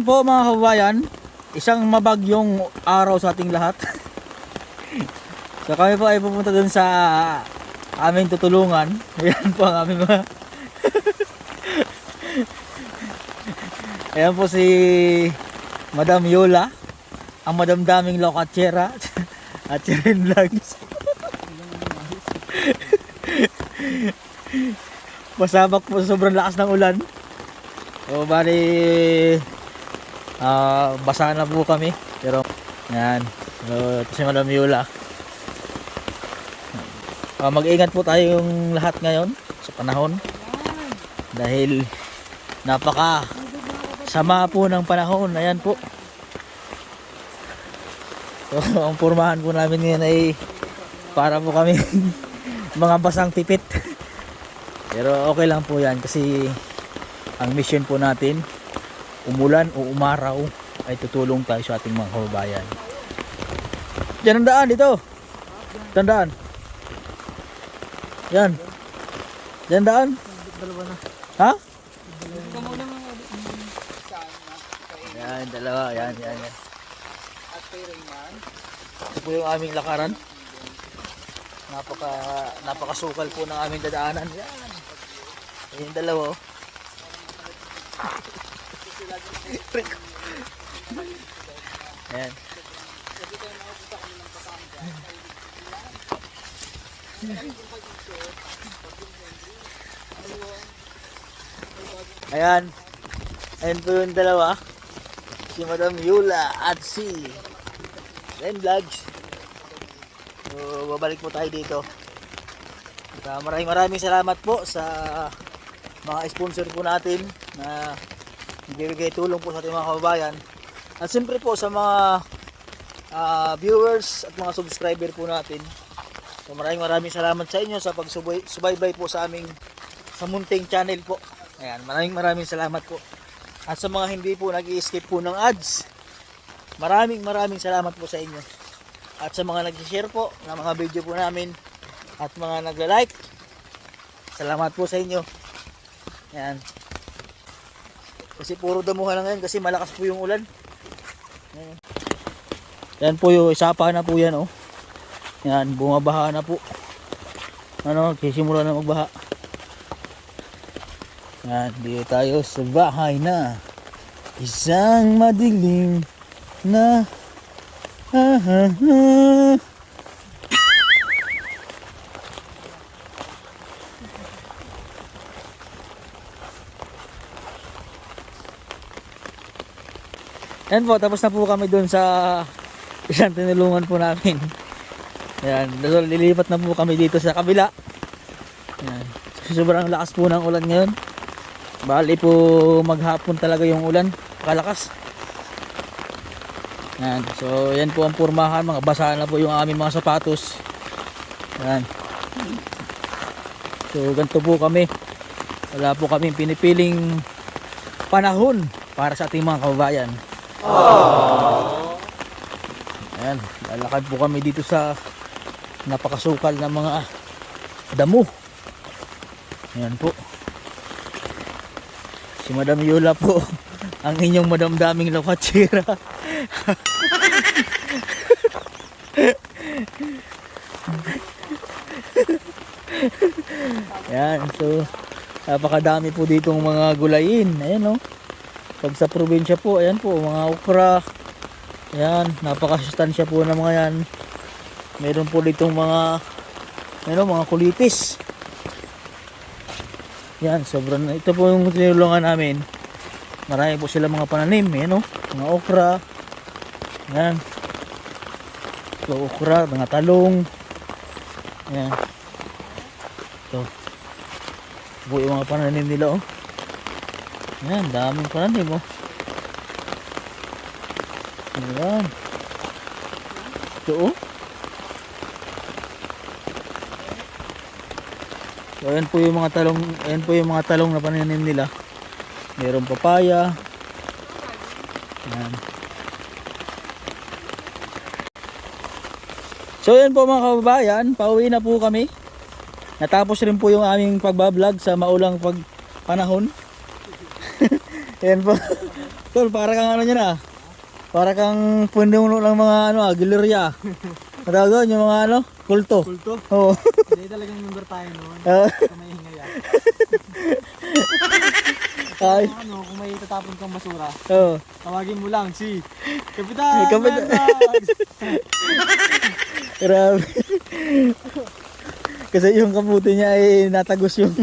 Ayan po mga kababayan, isang mabagyong araw sa ating lahat. So kami po ay pupunta dun sa aming tutulungan. Ayan po ang aming mga ayan po si Madam Yola, ang Madam Daming Locatsera at Chirin Vlogs. Pasabak po sa sobrang lakas ng ulan. So bali basa na po kami. Pero yan, so, ito si Madam Yola. Mag-ingat po tayong lahat ngayon sa panahon dahil napaka sama po ng panahon. Ayan po. So ang pormahan po namin ngayon ay para po kami mga basang tipit. Pero okay lang po yan kasi ang mission po natin, umulan o umaraw, ay tutulong tayo sa ating mga kababayan. Diyan ang daan dito. Tandaan. Yan. Diyan daan. Dalawa na. Ha? Yan, Yan, dalawa. Yan. at kay Rayman. Ito po yung aming lakaran. Napakasukal po ng aming dadaanan. Yan. Yan yung dalawa. Oh. Ayan. Ayan. Ayan po yung dalawa. Si Madam Yola at si Chirin Vlogs. So, babalik po tayo dito. At, maraming salamat po sa mga sponsor po natin na nagbibigay tulong po sa ating mga kababayan. At siyempre po sa mga viewers at mga subscriber po natin. So maraming salamat sa inyo sa pagsubaybay po sa aming sa munting channel po. Ayan, maraming salamat po. At sa mga hindi po nag-i-skip po ng ads, maraming salamat po sa inyo. At sa mga nag-share po ng mga video po namin at mga nagla-like, salamat po sa inyo. Ayan. Kasi puro damuhan na ngayon kasi malakas po yung ulan. Ayan. Yan po yung isapa na po yan, oh. Yan, bumabaha na po. Ano, kisimula na magbaha. Yan, dito tayo sa bahay na isang madilim na Yan po, tapos na po kami dun sa isang tinulungan po namin. Yan, lilipat na po kami dito sa kabila. Yan, sobrang lakas po ng ulan ngayon. Bali po maghapon talaga yung ulan, kalakas. Yan, so yan po ang pormahan, mga basa na po yung aming mga sapatos. Yan. So ganito po kami. Wala po kami pinipiling panahon para sa ating mga kababayan. Ayan, lalakad po kami dito sa napakasukal na mga damo. Ayan po. Si Madam Yola po, ang inyong Madam Daming Locatsera. Ayan, so napakadami po ditong mga gulayin. Ayan, oh. Pag sa probinsya po, ayan po, mga okra. Ayan, napakasustansya po ng mga yan. Meron po ditong mga kulitis. Yan, sobrang, ito po yung tinulungan namin. Marami po sila mga pananim, ayan, oh, mga okra. Ayan. Ito, okra, mga talong. Ayan. Ito. Ito po yung mga pananim nila, oh. Ayan, daming pananim, oh. Ayan. Ito, oh. So, ayan po yung mga talong, ayan po yung mga talong na pananim nila. Mayroong papaya. Ayan. So, ayan po mga kababayan, pauwi na po kami. Natapos rin po yung aming pagbablog sa maulang panahon. Ayan po. Tol, para kang ano niyan ah. Para kang puno ng mga ano gilirya. Matawag doon yung mga ano, kulto. Kulto? Oo. Hindi talagang member tayo noon. Oo. Kung may hingay ah. Ay. Kung may tatapon kang basura, Oo. tawagin mo lang si Kapitan Kapitan. Mendoz! Grabe. Kasi yung kaputi niya ay natagos yung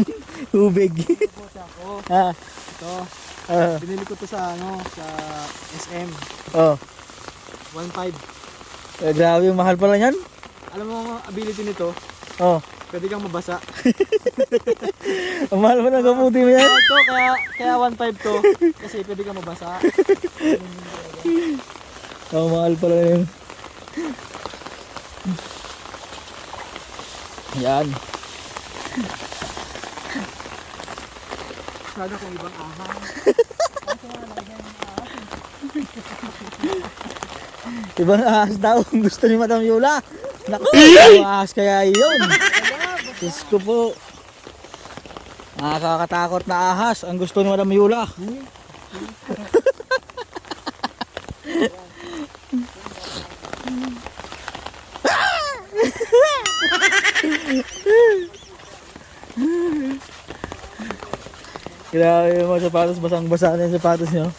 tubig. Ito siya ako. Ha. Ito. Oo. Binili ko to sa sa SM. Oh. 1.5. Grabe yung mahal pala niyan. Alam mo ang ability nito? Oh. Pwede kang mabasa. Ang mahal pa ng kaputi mo yan. Ito kaya 1.5 to kasi pwede kang mabasa. Oh, mahal pala yun. Yan. Sana kung ibang ahang. Ibang ahas daw ang gusto ni Madam Yola. Naku, ibang ahas kaya yun. Diyos ko po. Nakakatakot na ahas ang gusto ni Madam Yola. Grabe yung mga sapatos, basang-basa na yung sapatos nyo.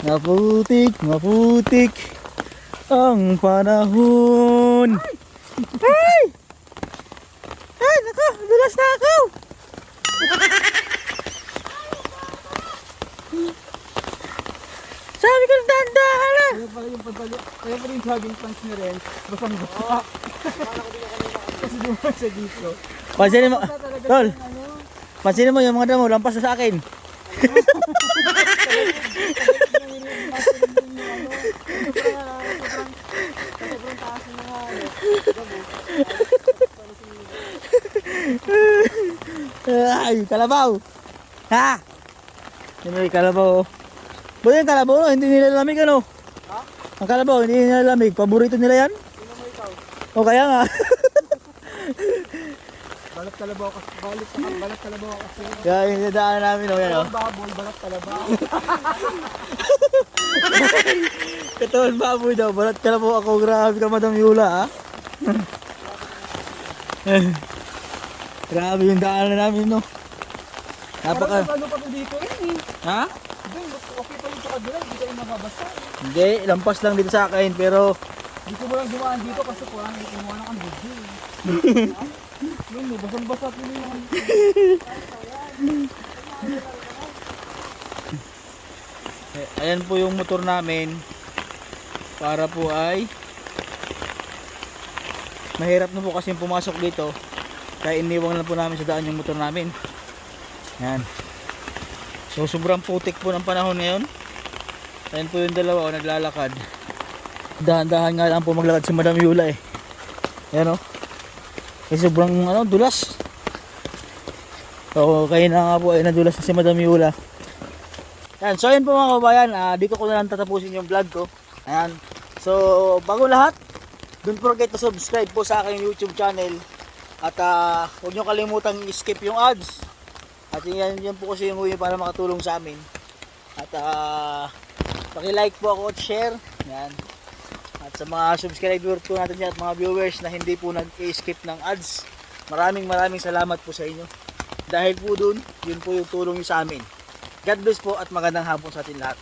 Maputik, maputik ang panahon. Ay! Ay, nako, dulas na ako. Sabi ko dandahan na. Kaya pala yung pagpali. Kaya pala yung jogging pants ni Ren. Basang basa. Kasi dumaan sa dito. Pansinin mo, Talaga Tol, yung ano. pansinin mo yung mga damo, lampas na sa akin. Sobrang taas na nga. Ay, kalabaw. Ha? Yun yung kalabaw. Buti yung kalabaw, no? Hindi nila lamig, ano? Ha? Ang kalabaw, hindi nila lamig. Paborito nila yan? Sino mo ikaw? O kaya nga. Balat kalabaw kasi. Balat kalabaw kasi. Kaya yung dadaanan namin, o yan, o. Ang baboy, balat kalabaw. Katawan baboy daw, balat kalabaw ako. Grabe ka, Madam Yola, ha? Grabe yung daanan namin, no? Napaka... Parang ano pa to dito eh. Ha? Hindi, okay pa yung sa kabila. Hindi kayo mababasa. Hindi, lampas lang dito sa akin, pero... Gusto mo lang dumaan dito kasi kurang kumuha na kang video eh. Yun eh, basang-basa ko yung Ayan po yung motor namin. Para po ay... Mahirap na po kasi pumasok dito. Kaya iniwang lang po namin sa daan yung motor namin. Yan. So sobrang putik po ng panahon ngayon. Ayan po yung dalawa o naglalakad. Dahan-dahan nga lang po maglakad si Madam Yola eh. Ayan o. Kasi sobrang dulas. So kaya na nga po ay nadulas na si Madam Yola. Yan. So ayan po mga kabayan. Dito ko na lang tatapusin yung vlog ko. Ayan. So bago lahat, don't forget to subscribe po sa aking YouTube channel. At huwag nyo kalimutang i-skip yung ads. At yan po kasi yung way para makatulong sa amin. At paki-like po ako at share. Yan. At sa mga subscriber po natin yan at mga viewers na hindi po nag-skip ng ads, maraming salamat po sa inyo. Dahil po dun, yun po yung tulong nyo sa amin. God bless po at magandang hapon sa atin lahat.